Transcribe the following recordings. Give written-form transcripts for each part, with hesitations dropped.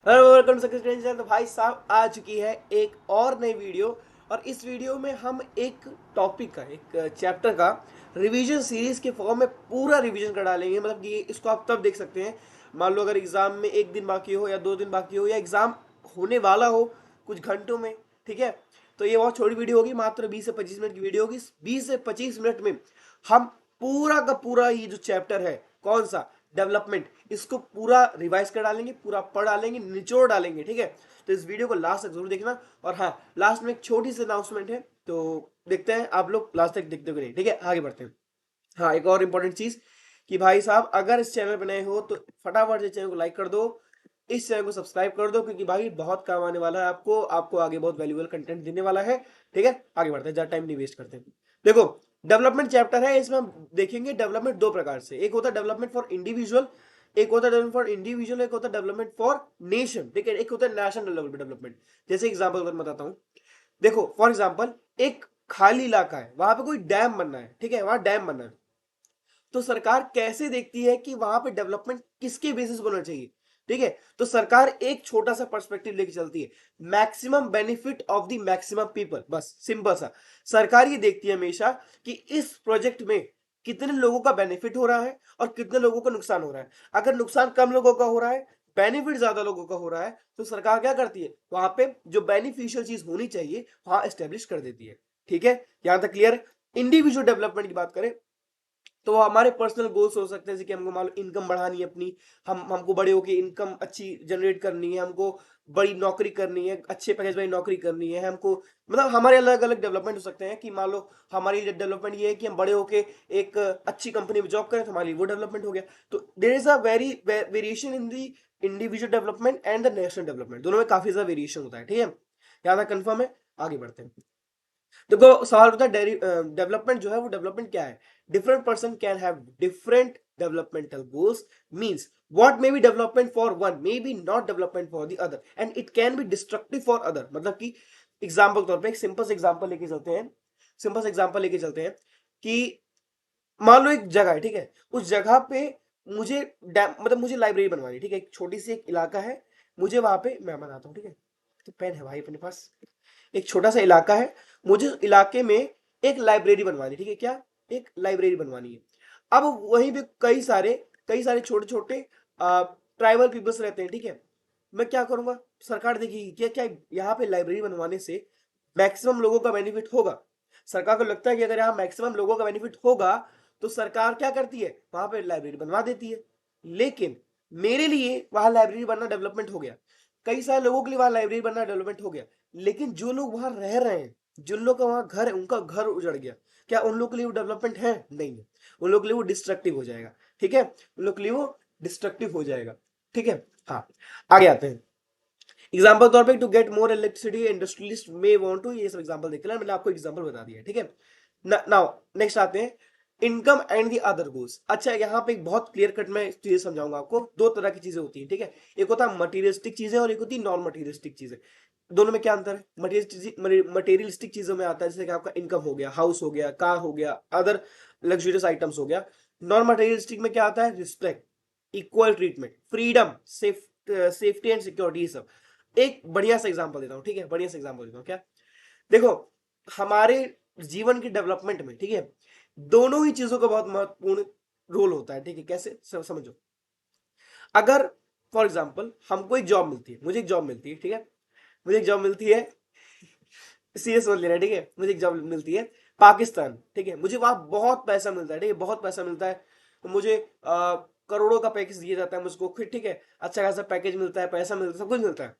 Hello welcome to. तो भाई साहब आ चुकी है एक और नई वीडियो। और इस वीडियो में हम एक टॉपिक का एक चैप्टर का रिवीजन सीरीज के फॉर्म में पूरा रिवीजन कर डालेंगे। मतलब कि इसको आप तब देख सकते हैं, मान लो अगर एग्जाम में एक दिन बाकी हो या 2 दिन बाकी हो या एग्जाम होने वाला हो कुछ घंटों में, ठीक है। तो ये बहुत छोटी वीडियो होगी, मात्र 20 से 25 मिनट की वीडियो होगी। 20 से 25 मिनट में हम पूरा का पूरा ये जो चैप्टर है, कौन सा, डेवलपमेंट, इसको पूरा रिवाइज कर डालेंगे, पूरा पढ़ डालेंगे, निचोड़ डालेंगे, ठीक है। तो इस वीडियो को लास्ट तक जरूर देखना। और हाँ, लास्ट में एक छोटी सी अनाउंसमेंट है, तो देखते हैं आप लोग लास्ट तक देखते हो कि नहीं, ठीक है। आगे बढ़ते हैं। हाँ, एक और इंपॉर्टेंट चीज कि भाई साहब अगर इस चैनल पर नए हो तो फटाफट से चैनल को लाइक कर दो, इस चैनल को सब्सक्राइब कर दो, क्योंकि भाई बहुत काम आने वाला है आपको, आपको आगे बहुत वैल्यूएबल कंटेंट देने वाला है, ठीक है। आगे बढ़ते हैं, ज्यादा टाइम नहीं वेस्ट करते हैं। देखो, डेवलपमेंट चैप्टर है, इसमें हम देखेंगे डेवलपमेंट दो प्रकार से। एक होता है डेवलपमेंट फॉर इंडिविजुअल, एक होता है डेवलपमेंट फॉर इंडिविजुअल, एक होता है डेवलपमेंट फॉर नेशन, ठीक है। एक होता है नेशनल डेवलपमेंट। जैसे एग्जाम्पल मैं बताता हूँ। देखो फॉर एग्जाम्पल, एक खाली इलाका है, वहां पे कोई डैम बनना है, ठीक है, वहां डैम बनना है। तो सरकार कैसे देखती है कि वहां पे डेवलपमेंट किसके बेसिस पर होना चाहिए, ठीक है। तो सरकार एक छोटा सा पर्सपेक्टिव लेके चलती है, maximum benefit of the maximum people, बस सिंपल सा। सरकार ये देखती है हमेशा कि इस प्रोजेक्ट में कितने लोगों का बेनिफिट हो रहा है और कितने लोगों को नुकसान हो रहा है। अगर नुकसान कम लोगों का हो रहा है, बेनिफिट ज्यादा लोगों का हो रहा है, तो सरकार क्या करती है, वहां पे जो बेनिफिशियल चीज होनी चाहिए वहां एस्टेब्लिश कर देती है, ठीक है। यहां तक क्लियर। इंडिविजुअल डेवलपमेंट की बात करें तो वो हमारे पर्सनल गोल्स हो सकते हैं, जैसे कि हमको मान लो इनकम बढ़ानी है अपनी, हमको बड़े होके इनकम अच्छी जनरेट करनी है, हमको बड़ी नौकरी करनी है, अच्छे पैकेज वाली नौकरी करनी है हमको। मतलब हमारे अलग अलग डेवलपमेंट हो सकते हैं कि मान लो हमारी डेवलपमेंट ये है कि हम बड़े होके एक अच्छी कंपनी में जॉब करें, तो हमारे लिए वो डेवलपमेंट हो गया। तो there is a very variation in the individual development and the national development, दोनों में काफी ज्यादा वेरिएशन होता है, ठीक है। यहाँ तक कंफर्म है। आगे बढ़ते हैं। देखो सवाल होता है डेवलपमेंट जो है वो डेवलपमेंट क्या है। Different person can have different developmental goals, means what may be development for one may be not development for the other and it can be destructive for other. मतलब कि एग्जांपल तौर पे एक सिंपल से example लेके चलते हैं, simple से एग्जांपल लेके चलते हैं कि मान लो एक जगह है, ठीक है। उस जगह पे मुझे मतलब मुझे लाइब्रेरी बनवानी है, ठीक है। एक छोटी सी एक इलाका है, मुझे वहां पे मैं बनाता हूँ, ठीक है। तो पेन है भाई अपने पास। एक छोटा सा इलाका है, मुझे इलाके में एक लाइब्रेरी बनवानी है, ठीक है। क्या, एक लाइब्रेरी बनवानी है। अब वहीं पे कई सारे छोटे छोटे ट्राइबल पीपल्स रहते हैं, ठीक है। मैं क्या करूंगा, सरकार देखेगी क्या क्या यहाँ पे लाइब्रेरी बनवाने से मैक्सिमम लोगों का बेनिफिट होगा। सरकार को लगता है कि अगर यहाँ मैक्सिमम लोगों का बेनिफिट होगा, तो सरकार क्या करती है, वहां पे लाइब्रेरी बनवा देती है। लेकिन मेरे लिए वहां लाइब्रेरी बनना डेवलपमेंट हो गया, कई सारे लोगों के लिए वहां लाइब्रेरी बनना डेवलपमेंट हो गया। लेकिन जो लोग वहां रह रहे हैं, जिन लोग का वहां घर है, उनका घर उजड़ गया, क्या उन लोग के लिए वो डेवलपमेंट है? नहीं है। उन लोग के लिए वो डिस्ट्रक्टिव हो जाएगा, ठीक है। उन लोग के लिए वो डिस्ट्रक्टिव हो जाएगा, ठीक है। हाँ, आगे आते हैं। एग्जाम्पल तौर पे to get more electricity industrialist may want to, ये सब एग्जांपल देख लेना, मैंने आपको एग्जांपल बता दिया, ठीक है। नाउ नेक्स्ट आते हैं, income and the other goals. अच्छा, यहाँ पे एक बहुत क्लियर कट में चीजें समझाऊंगा आपको। दो तरह की चीजें होती है, ठीक है। एक होता है मटीरियलिस्टिक चीजें और एक होती है नॉन मटीरियलिस्टिक चीजें। दोनों में क्या अंतर है? मटेरियलिस्टिक चीजों में आता है जैसे कि आपका इनकम हो गया, हाउस हो गया, कार हो गया, अदर लग्जरियस आइटम्स हो गया। नॉन मटेरियलिस्टिक में क्या आता है? Respect, equal treatment, freedom, safety and security, सब। एक बढ़िया सा एग्जांपल देता हूँ, ठीक है, बढ़िया सा एग्जांपल देता हूँ। क्या, देखो, हमारे जीवन की डेवलपमेंट में, ठीक है, दोनों ही चीजों का बहुत महत्वपूर्ण रोल होता है, ठीक है। कैसे, समझो। अगर फॉर एग्जांपल हमको एक जॉब मिलती है, मुझे एक जॉब मिलती है, ठीक है, मुझे एक जॉब मिलती है, सीरियस मत लेना, ठीक है। मुझे एक जॉब मिलती है पाकिस्तान, ठीक है, मुझे वहां बहुत पैसा मिलता है, ठीक है, बहुत पैसा मिलता है। तो मुझे करोड़ों का पैकेज दिया जाता है मुझको, फिर ठीक है, अच्छा खासा पैकेज मिलता है, पैसा मिलता है, सब कुछ मिलता है।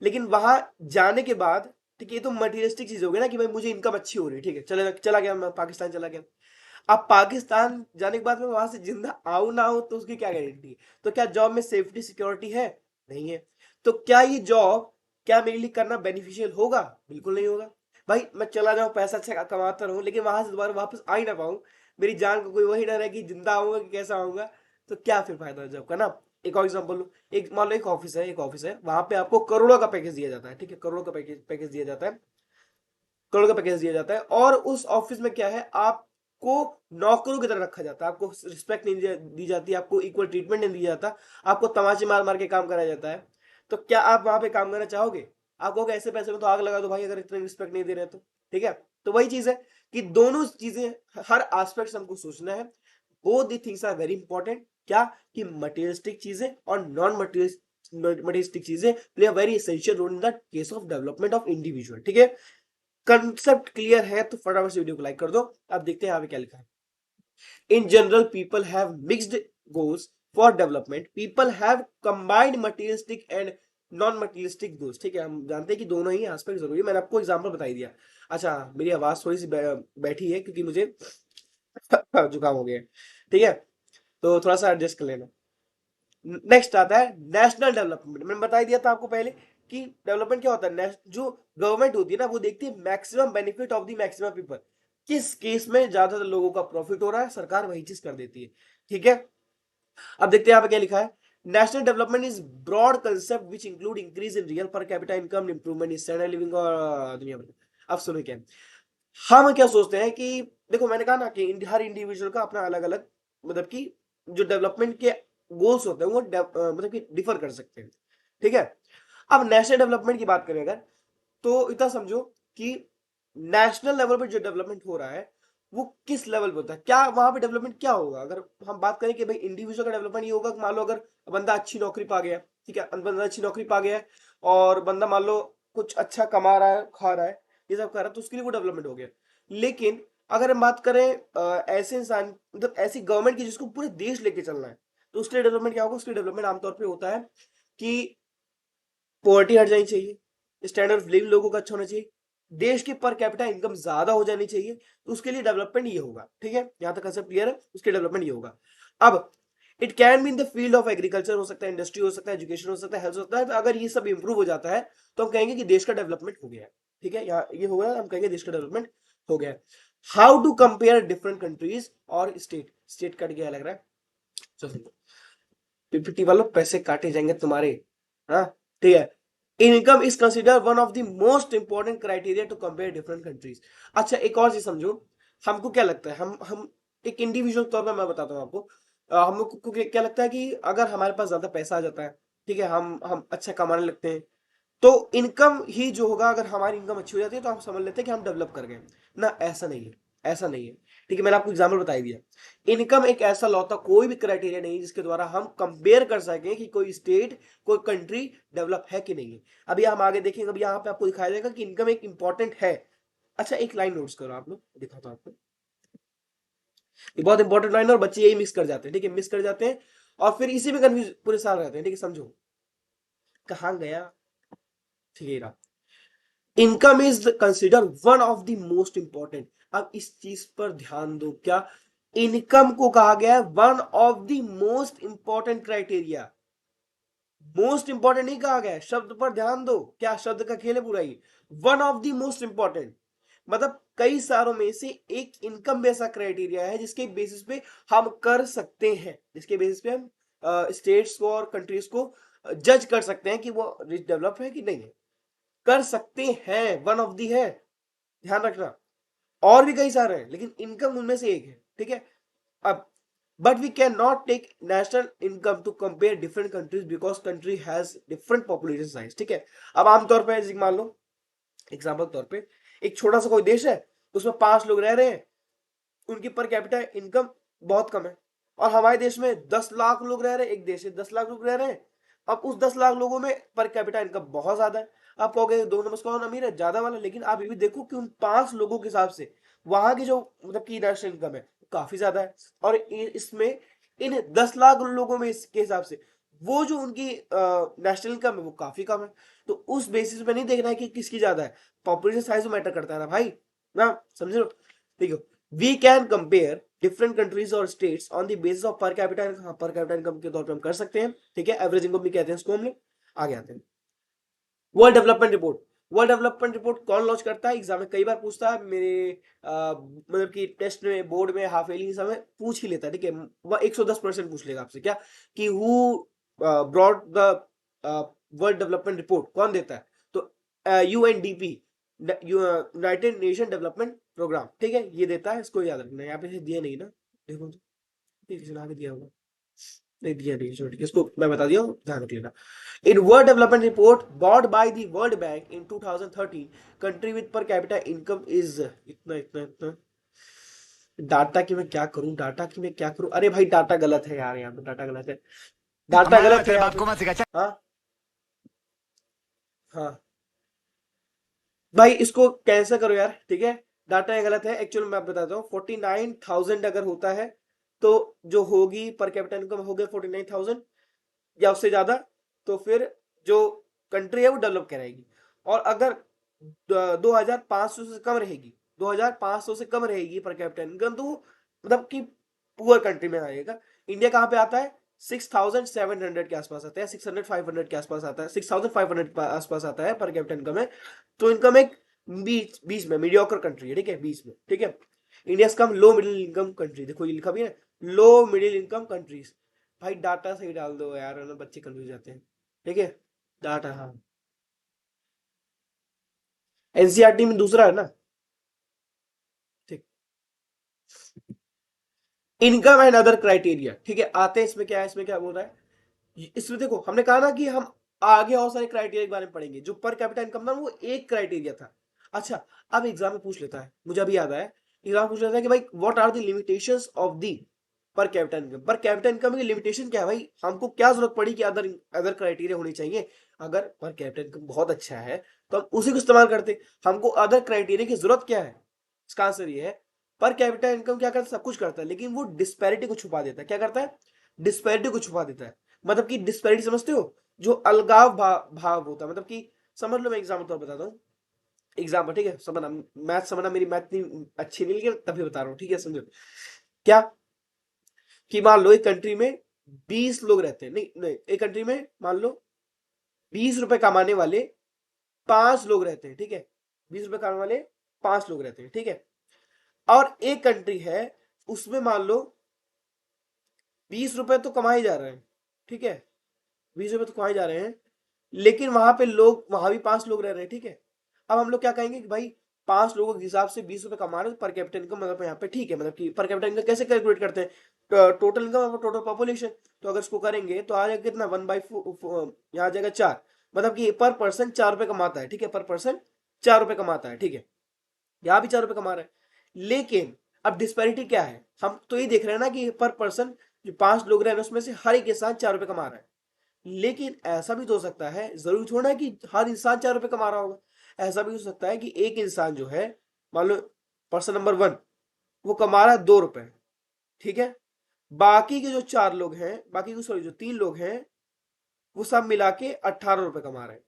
लेकिन वहां जाने के बाद, ठीक है, ये तो मटीरियलिस्टिक चीज हो गई ना कि भाई मुझे इनकम अच्छी हो रही है, ठीक है, चले चला गया, मैं पाकिस्तान चला गया। अब पाकिस्तान जाने के बाद मैं वहां से जिंदा आऊं ना आऊं, तो उसकी क्या गारंटी है? तो क्या जॉब में सेफ्टी सिक्योरिटी है? नहीं है। तो क्या ये जॉब, क्या मेरे लिए करना बेनिफिशियल होगा? बिल्कुल नहीं होगा। भाई मैं चला जाऊं, पैसा अच्छा कमाता रहूं, लेकिन वहां से दोबारा वापस आ ही ना पाऊं, मेरी जान को कोई वही ना रहे कि जिंदा आऊंगा कि कैसा आऊंगा, तो क्या फिर फायदा जॉब का ना। एक और एग्जांपल लो, एक मान लो एक ऑफिस है, वहां पे आपको करोड़ों का पैकेज दिया जाता है, ठीक है, करोड़ों का पैकेज दिया जाता है, करोड़ का पैकेज दिया जाता है। और उस ऑफिस में क्या है, आपको नौकरों की तरह रखा जाता है, आपको रिस्पेक्ट नहीं दी जाती, आपको इक्वल ट्रीटमेंट नहीं दिया जाता, आपको तमाचे मार मार के काम कराया जाता है। तो क्या आप वहां पे काम करना चाहोगे? आप कहोगे ऐसे पैसे में तो आग लगा दो भाई, अगर इतने रिस्पेक्ट नहीं दे रहे तो। ठीक है, तो वही चीज है कि दोनों चीजें, हर एस्पेक्ट हमको सोचना है। Both the things are very important. क्या कि मटेरियलिस्टिक चीजें और नॉन मटेरियलिस्टिक चीजें play a very essential role in the case of development of individual. ठीक है, कंसेप्ट क्लियर है तो फटाफट से वीडियो को लाइक कर दो। अब देखते हैं यहाँ पे क्या लिखा है। In general, people have mixed goals for development. People have combined materialistic and non materialistic goals. ठीक है, हम जानते हैं कि दोनों ही एस्पेक्ट जरूरी है। मैंने आपको एग्जांपल बता ही दिया। अच्छा, मेरी आवाज थोड़ी सी बैठी है क्योंकि मुझे जुकाम हो गया है। ठीक है, तो थोड़ा सा एडजस्ट कर लेना। नेक्स्ट आता है नेशनल डेवलपमेंट। मैंने बता ही दिया था आपको पहले कि डेवलपमेंट क्या होता है। जो गवर्नमेंट होती है ना, वो देखती है maximum benefit of the maximum people. किस केस में ज्यादातर लोगों का प्रॉफिट हो रहा है, सरकार वही चीज कर देती है। ठीक है, अब देखते हैं यहाँ पे क्या लिखा है। National development is broad concept which include increase in real per capita income, improvement in standard living और दुनिया भर। अब सुनो क्या हम क्या सोचते हैं कि देखो, मैंने कहा ना कि हर इंडिविजुअल का अपना अलग अलग, मतलब कि जो डेवलपमेंट के गोल्स होते हैं वो मतलब कि डिफर कर सकते हैं। ठीक है, अब नेशनल डेवलपमेंट की बात करें अगर, तो इतना समझो कि नेशनल लेवल पर जो डेवलपमेंट हो रहा है वो किस लेवल पे होता है। क्या वहां पे डेवलपमेंट क्या होगा? अगर हम बात करें कि भाई इंडिविजुअल का डेवलपमेंट ये होगा कि मान लो अगर बंदा अच्छी नौकरी पा गया, ठीक है, बंदा अच्छी नौकरी पा गया है और बंदा मान लो कुछ अच्छा कमा रहा है, खा रहा है, ये सब कर रहा है, तो उसके लिए वो डेवलपमेंट हो गया। लेकिन अगर हम बात करें ऐसे इंसान, मतलब ऐसी गवर्नमेंट की जिसको पूरे देश लेके चलना है, तो उसके लिए डेवलपमेंट क्या होगा? उसके लिए डेवलपमेंट आमतौर पर होता है कि पॉवर्टी हट जानी चाहिए, स्टैंडर्ड ऑफ लिविंग लोगों का अच्छा होना चाहिए, देश की पर कैपिटा इनकम ज्यादा हो जानी चाहिए, तो उसके लिए डेवलपमेंट ये होगा। ठीक है, यहां तक कंसेप्ट क्लियर है? उसके डेवलपमेंट ये होगा। अब it can be in the field of agriculture, हो सकता है इंडस्ट्री, हो सकता है एजुकेशन, हो सकता है हेल्थ, हो सकता है। तो अगर ये सब इंप्रूव हो जाता है तो हम कहेंगे कि देश का डेवलपमेंट हो गया है। ठीक है, यहाँ ये होगा, हम कहेंगे देश का डेवलपमेंट हो गया है। How to compare different countries और स्टेट। स्टेट कट गया लग रहा है, चलो पीपीटी वालों पैसे काटे जाएंगे तुम्हारे। हाँ, ठीक है। Income is consider one of the most important criteria to compare different countries. अच्छा, एक और चीज समझो, हमको क्या लगता है, हम एक इंडिविजुअल तौर पर मैं बताता हूँ आपको, हमको क्या लगता है कि अगर हमारे पास ज्यादा पैसा आ जाता है, ठीक है, हम अच्छा कमाने लगते हैं, तो इनकम ही जो होगा, अगर हमारी इनकम अच्छी हो जाती है तो हम समझ लेते हैं कि हम डेवलप कर गए ना। ऐसा नहीं है, ऐसा नहीं है। ठीक है, मैंने आपको एग्जाम्पल बता दिया। इनकम एक ऐसा लौता कोई भी क्राइटेरिया नहीं जिसके द्वारा हम कंपेयर कर सकें कि कोई स्टेट, कोई कंट्री डेवलप है कि नहीं है। अभी हम आगे देखेंगे, अभी यहाँ पे आपको दिखाया जाएगा कि इनकम एक इंपॉर्टेंट है। अच्छा, एक लाइन नोट्स करो आप लोग, दिखाता हूँ आपको। ये बहुत इंपॉर्टेंट लाइन है और बच्चे यही मिस कर जाते हैं। ठीक है, मिस कर जाते हैं और फिर इसी में कंफ्यूज पूरे साल रहते हैं। ठीक है, समझो कहाँ गया। ठीक है, income is consider one of the most important. अब इस चीज पर ध्यान दो, क्या इनकम को कहा गया है one of the most important criteria. Most important नहीं कहा गया है, शब्द पर ध्यान दो, क्या शब्द का खेल है पूरा ही। One of the most important मतलब कई सारों में से एक इनकम भी ऐसा क्राइटेरिया है जिसके बेसिस पे हम कर सकते हैं, जिसके बेसिस पे हम स्टेट्स को और कंट्रीज को जज कर सकते हैं कि वो डेवलप है कि नहीं है। कर सकते हैं, वन ऑफ दी है, ध्यान रखना। और भी कई सारे हैं लेकिन इनकम उनमें से एक है। ठीक है, अब but we can not take national income to compare different countries because country has different population size. ठीक है, अब आमतौर पर मान लो एग्जाम्पल तौर पे एक छोटा सा कोई देश है, उसमें 5 लोग रह रहे हैं, उनकी पर कैपिटा इनकम बहुत कम है, और हमारे देश में 10 लाख लोग रह रहे हैं, एक देश है 10 लाख लोग रह रहे हैं। अब उस 10 लाख लोगों में पर कैपिटा इनकम बहुत ज्यादा है। आप कहोगे दो नंबर कौन अमीर है, ज्यादा वाला, लेकिन आप ये भी देखो कि उन 5 लोगों के हिसाब से वहां की जो मतलब की नेशनल इनकम है काफी ज्यादा है, और इसमें इन 10 लाख लोगों में इसके हिसाब से वो जो उनकी नेशनल इनकम है वो काफी कम है। तो उस बेसिस पे नहीं देखना है कि किसकी ज्यादा है, पॉपुलेशन साइज मैटर करता है ना भाई, ना समझ लो। ठीक है, we can compare different countries और states on the basis of per capita income. Per capita income के तौर पे हम कर सकते हैं। ठीक है, एवरेज इनकम भी कहते हैं इसको हम लोग। आगे आते हैं, world development report. World development report कौन लॉन्च करता है? एग्जाम में कई बार पूछता है, मेरे मतलब कि टेस्ट में, बोर्ड में, हाफ ईयरली समय पूछ ही लेता है। ठीक है, वह 110% पूछ लेगा आपसे, क्या कि who brought the world development report, कौन देता है? तो UNDP, united nation development programme. ठीक है, ये देता है, इसको याद रखना। यहाँ पे दिया नहीं ना, देखो तो किसी ने आगे दिया होगा, नहीं दिया नहीं, छोड़ इसको मैं बता दिया हूँ, ध्यान रख लेना। In world development report bought by the world bank in 2013, country with पर कैपिटा इनकम इज इतना इतना इतना। डाटा की मैं क्या करूं, डाटा की मैं क्या करूं, अरे भाई डाटा गलत है यार, यहाँ पे डाटा गलत है, डाटा गलत है यहाँ पे। हाँ हाँ भाई इसको कैंसिल करो यार, ठीक है। डाटा गलत है, एक्चुअली मैं बताता हूँ 49,000 अगर होता है तो जो होगी पर कैपिटा इनकम हो गया 49,000 या उससे ज्यादा, तो फिर जो कंट्री है वो डेवलप कराएगी। और अगर 2,500 से कम रहेगी, 2,500 से कम रहेगी पर कैपिटा इनकम, तो मतलब कि पुअर कंट्री में आएगा। इंडिया कहाँ पे आता है, 6,700 के आसपास आता है, 600-500 के आसपास आता है, 6,500 के आसपास आता है पर कैपिटा इनकम है। तो इनकम एक बीच बीच में मीडियोकर कंट्री है, ठीक है, बीच में, ठीक है। इंडिया कम लो मिडिल इनकम कंट्री, देखो ये लिखा भी है, लो मिडिल इनकम कंट्रीज। भाई डाटा सही डाल दो यार, वरना बच्चे कंफ्यूज जाते हैं, ठीक है। डाटा हाँ, एनसीईआरटी में दूसरा है ना, ठीक। इनकम एंड अदर क्राइटेरिया, ठीक है, आते हैं इसमें क्या है, इसमें क्या बोल रहा है। इसमें देखो हमने कहा ना कि हम आगे और सारे क्राइटेरिया के बारे में पढ़ेंगे, जो पर कैपिटा इनकम था वो एक क्राइटेरिया था। अच्छा, अब एग्जाम में पूछ लेता है, मुझे अभी याद आया, एग्जाम पूछ लेता है कि भाई what are the limitations of the per capita income. Per capita income की लिमिटेशन क्या है भाई, हमको क्या जरूरत पड़ी कि अदर अदर क्राइटेरिया होनी चाहिए। अगर पर कैपिटा इनकम बहुत अच्छा है तो हम उसी को इस्तेमाल करते, हमको अदर क्राइटेरिया की जरूरत क्या है। इसका आंसर ये है, पर कैपिटा इनकम क्या करता है, सब कुछ करता है, लेकिन वो डिस्पैरिटी को छुपा देता है। क्या करता है, डिस्पैरिटी को छुपा देता है। मतलब कि डिस्पैरिटी समझते हो, जो अलगाव भाव होता है, मतलब कि समझ लो, मैं एग्जाम्पल तौर बताता हूँ, एग्जाम्पल, ठीक है, समझना, मैथ समझना, मेरी मैथ नहीं अच्छी नहीं, लेकिन तभी बता रहा हूँ, ठीक है, समझो। क्या, कि मान लो एक कंट्री में 20 लोग रहते हैं, नहीं नहीं, एक कंट्री में मान लो 20 रुपए कमाने वाले 5 लोग रहते हैं, ठीक है, 20 रुपए कमाने वाले 5 लोग रहते हैं, ठीक है। और एक कंट्री है, उसमें मान लो 20 रुपए तो कमा ही जा रहे हैं, ठीक है, 20 रुपए तो कमाए जा रहे हैं, लेकिन वहां पे लोग, वहां भी 5 लोग रह रहे हैं, ठीक है। अब हम लोग क्या कहेंगे कि भाई 5 लोगों के हिसाब से 20 रुपए कमा रहे हैं पर कैपिटल इनकम, मतलब यहाँ पे ठीक है, मतलब कि पर कैपिटल इनकम कैसे कैलकुलेट करते हैं, टोटल इनकम और टोटल पॉपुलेशन। तो अगर इसको करेंगे तो आ जाएगा कितना, 1/4, यहाँ आ जाएगा 4, मतलब कि पर पर्सन 4 रुपए कमाता है, ठीक है, पर पर्सन 4 रुपए कमाता है, ठीक है, यहाँ भी 4 रुपए कमा रहा है। लेकिन अब डिस्पैरिटी क्या है, हम तो ये देख रहे हैं ना कि पर पर्सन जो 5 लोग रह रहे हैं उसमें से हर एक इंसान 4 रुपए कमा रहा है। लेकिन ऐसा भी तो हो सकता है, जरूरी थोड़ा है कि हर इंसान 4 रुपए कमा रहा होगा। ऐसा भी हो सकता है कि एक इंसान जो है, मान लो पर्सन नंबर 1, वो कमा रहा है 2 रुपए, ठीक है। बाकी के जो 4 लोग हैं, बाकी के सॉरी जो 3 लोग हैं, वो सब मिला के 18 रुपए कमा रहे हैं,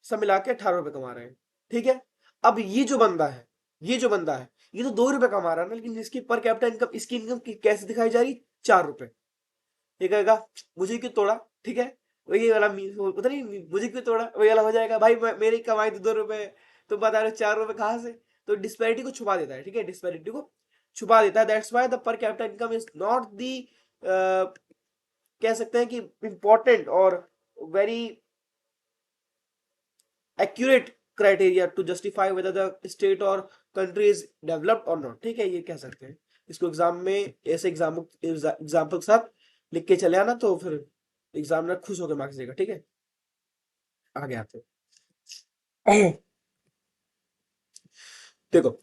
सब मिला के 18 रुपए कमा रहे हैं, ठीक है। अब ये जो बंदा है, ये जो बंदा है, ये तो 2 रुपए कमा रहा है ना, लेकिन इसकी पर कैपिटल इनकम, इसकी इनकम कैसे दिखाई जा रही, 4 रुपए। ये कहेगा मुझे क्यों तोड़ा, ठीक है, वही वाला पता नहीं मुझे क्यों तोड़ा, वही वाला हो जाएगा, भाई मेरी कमाई तो 2 रुपए, तुम बता रहे हो 4 रुपए कहाँ से। तो डिस्पैरिटी को छुपा देता है, ठीक है, डिस्पैरिटी को छुपा देता है। That's why the per capital income is not the, कह सकते हैं कि इंपॉर्टेंट और very accurate criteria to justify whether the state और कंट्री इज डेवलप्ड और नॉट, ठीक है, ये कह सकते हैं। इसको एग्जाम में ऐसे एग्जाम्पल के साथ लिख के चले आना, तो फिर एग्जामिनर खुश होकर मार्क्स देगा, ठीक है। आगे आते हैं। देखो,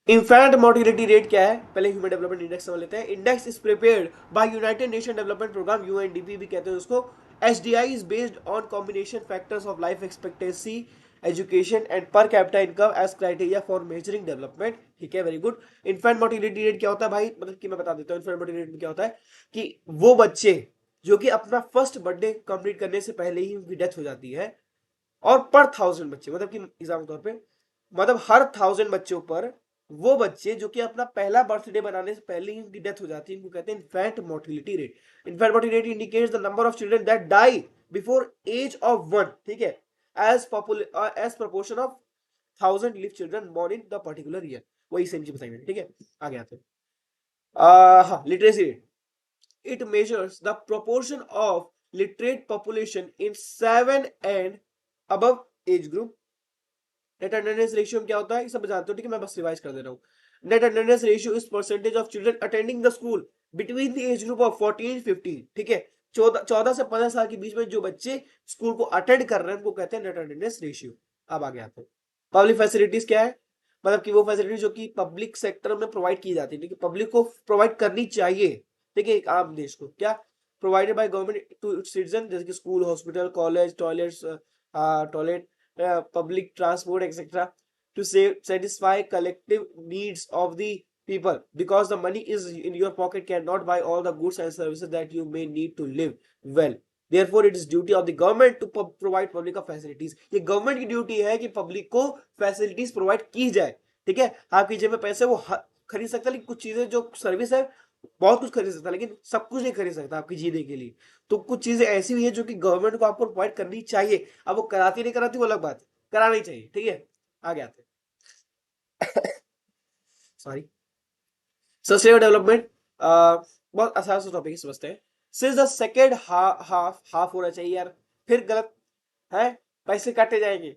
इन्फेंट मोर्टिलिटी रेट क्या है, पहले ह्यूमन डेवलपमेंट इंडेक्स समझ लेते हैं। Index is prepared by united nation development programme, UNDP भी कहते हैं उसको। HDI is based on combination factors of life expectancy, education and per capita income as criteria for measuring development, ठीक है, very good. Infant mortality rate क्या होता है भाई, मतलब कि मैं बता देता हूँ, इन्फेंट मोर्टिलिटी रेट में क्या होता है कि वो बच्चे जो कि अपना फर्स्ट बर्थडे कंप्लीट करने से पहले ही उनकी डेथ हो जाती है, और पर 1,000 बच्चे, मतलब कि एग्जाम तौर पे, मतलब हर 1,000 बच्चों पर वो बच्चे जो कि अपना पहला बर्थडे बनाने से पहले ही उनकी डेथ हो जाती है, इनको कहते हैं infant mortality rate. Infant mortality rate indicates the number of children that die before age of 1, ठीक है, as proportion of 1,000 live children born in the particular year. वही सेम चीज बताई मैंने, ठीक है। आगे आते हैं। हाँ, literacy rate, it measures the proportion of literate population in 7 and above age group। Net attendance ratio क्या होता है, ये सब जानते हो, ठीक है, मैं बस रिवाइज कर दे रहा हूँ। Net attendance ratio is percentage of children attending the school between the age group of 14-15, ठीक है, 14 से 15 साल के बीच में जो बच्चे स्कूल को अटेंड कर रहे हैं उनको कहते हैं नेट अटेंडेंस रेशियो। अब आगे आते हैं पब्लिक फैसिलिटीज क्या है, मतलब कि वो फैसिलिटी जो कि पब्लिक सेक्टर में प्रोवाइड की जाती है, ठीक है, पब्लिक को प्रोवाइड करनी चाहिए, ठीक है, एक आम देश को, क्या provided by government to citizen, जैसे कि school, hospital, college, toilet, public transport etcetera, to satisfy collective needs of the people, because the money is in your pocket cannot buy all the goods and services that you may need to live well. Therefore it is duty of the government to provide public facilities. ये government की duty है कि public को facilities provide की जाए, ठीक है। आपकी जेब में पैसे वो खरीद सकता है, लेकिन कुछ चीजें जो सर्विस है बहुत कुछ खरीद सकता है, लेकिन सब कुछ नहीं खरीद सकता आपकी जीने के लिए। तो कुछ चीजें ऐसी भी है जो कि गवर्नमेंट को आपको प्रोवाइड करनी चाहिए। अब वो कराती नहीं कराती वो अलग बात है, करानी चाहिए, ठीक है। आगे आते हैं सॉरी सस्टेनेबल डेवलपमेंट, बहुत आसान सा टॉपिक समझते हैं। सिंस द सेकेंड हाफ होना चाहिए यार, फिर गलत है, पैसे काटे जाएंगे।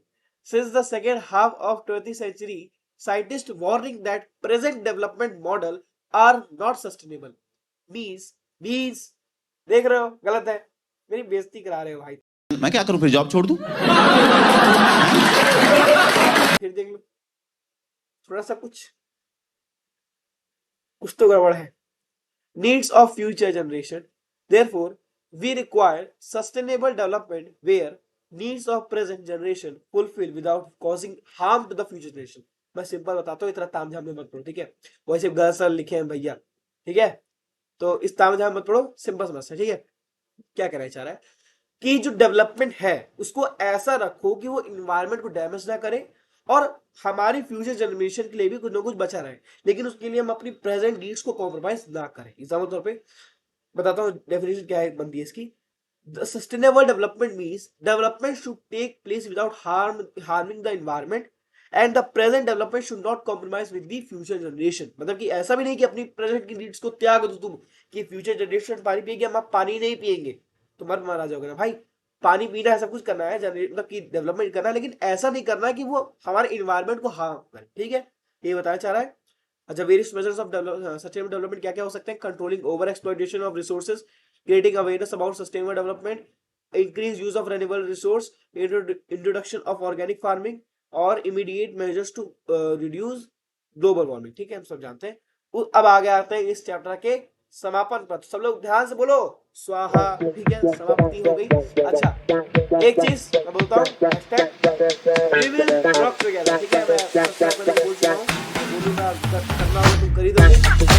Since the second half of 20th century, scientists warning that present development model are not sustainable. means देख रहे हो गलत है, मेरी बेइज्जती करा रहे हो भाई। मैं क्या करूं, फिर जॉब छोड़ दूं? फिर देख लो, थोड़ा सा कुछ तो गड़बड़ है। Needs of future generation, therefore we require sustainable development where needs of present generation fulfill without causing harm to the future generation. मैं सिंपल बताता हूँ, इतना तामझाम में मत पढ़ो, ठीक है। वैसे गलत सर लिखे हैं भैया, ठीक है, तो इस तामझाम मत पढ़ो, सिंपल समझते हैं, ठीक है। क्या कहना चाह रहा है कि जो डेवलपमेंट है उसको ऐसा रखो कि वो इन्वायरमेंट को डैमेज ना करे और हमारी फ्यूचर जनरेशन के लिए भी कुछ ना कुछ बचा रहे, लेकिन उसके लिए हम अपनी प्रेजेंट नीड्स को कॉम्प्रोमाइज ना करें। एग्जाम्पल तौर पे बताता हूँ डेफिनेशन क्या है बनती है इसकी। The sustainable development means development should take place without harming the environment, and the present development should not compromise with the future generation. मतलब कि ऐसा भी नहीं कि अपनी प्रेजेंट की नीड्स को त्याग दो तुम कि फ्यूचर जनरेशन पानी पिएगी, हम आप पानी नहीं पिएंगे तो मर मारा जाओगे ना भाई। पानी पीना है, सब कुछ करना है, मतलब कि डेवलपमेंट करना है, लेकिन ऐसा नहीं करना है कि वो हमारे इन्वायरमेंट को हार्म करे, ठीक है, ये बताया चाह रहा है। अच्छा, various measures of sustainable development क्या क्या हो सकते हैं? Controlling over exploitation of resources, creating awareness about sustainable development, increase use of renewable resource, introduction of organic farming और immediate measures to reduce global warming, ठीक है, हम सब जानते हैं। अब आगे आते हैं इस चैप्टर के समापन पर, सब लोग ध्यान से बोलो स्वाहा, ठीक है, समाप्ति हो गई। अच्छा, एक चीज मैं बोलता हूँ, we will rock together, ठीक है, मैं बोल चुका हूँ, करना होगा तुम कर ही दोगे।